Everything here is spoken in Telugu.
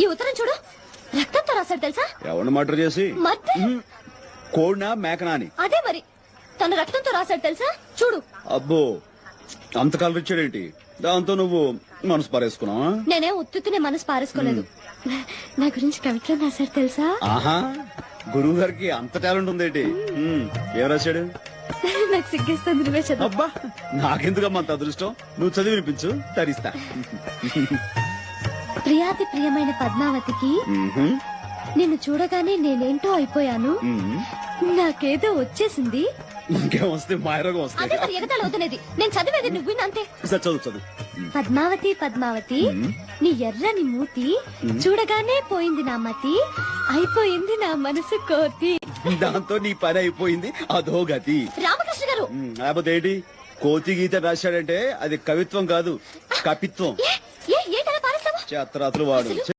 ఈ ఉత్తరం చూడు, రక్తంతో రాశాడు తెలుసా? ఎవరిని మర్డర్ చేసి? కోడినా మేకనా అని. అదే మరి, తన రక్తంతో రాశాడు తెలుసా? చూడు. అబ్బో, అంత కలర్ ఇచ్చాడేంటి? దాంతో నువ్వు మనసు పారేసుకున్నావా? నేనే ఉత్తునే మనసు పారేసుకోలేదు. నా గురించి కవిత్వం రాశాడు తెలుసా? ఆహా, గురువు గారికి అంత టాలెంట్ ఉందేంటి? ఏం రాశాడు? నాకు సిగ్గేస్తుంది, నువ్వే చదువు. అబ్బా, నాకెందుకమ్మా అంత అదృష్టం? నువ్వు చదివి వినిపించు, తరిస్తా. ప్రియాతి ప్రియమైన పద్మావతికి నిన్ను చూడగానే నేనేంటో అయిపోయాను. నాకేదో వచ్చేసింది. ఇంకేం వస్తే మాయరోగం అదే వస్తాయి. మరి ఎగతాళి అవుతున్నది. నేను చదివేది నువ్వు అంతే. సరే, చదువు చదువు. పద్మావతి పద్మావతి, నీ ఎర్రని మూతి చూడగానే పోయింది నా మతి, అయిపోయింది నా మనసు కోతి. దాంతో నీ పని అయిపోయింది, అదో గతి. రామకృష్ణ గారు, లేకపోతే ఏంటి? కోతి గీత రాశాడంటే అది కవిత్వం కాదు, కపిత్వం. ఏంటలా పారేస్తావా? చేతరాత్రులు వాడు.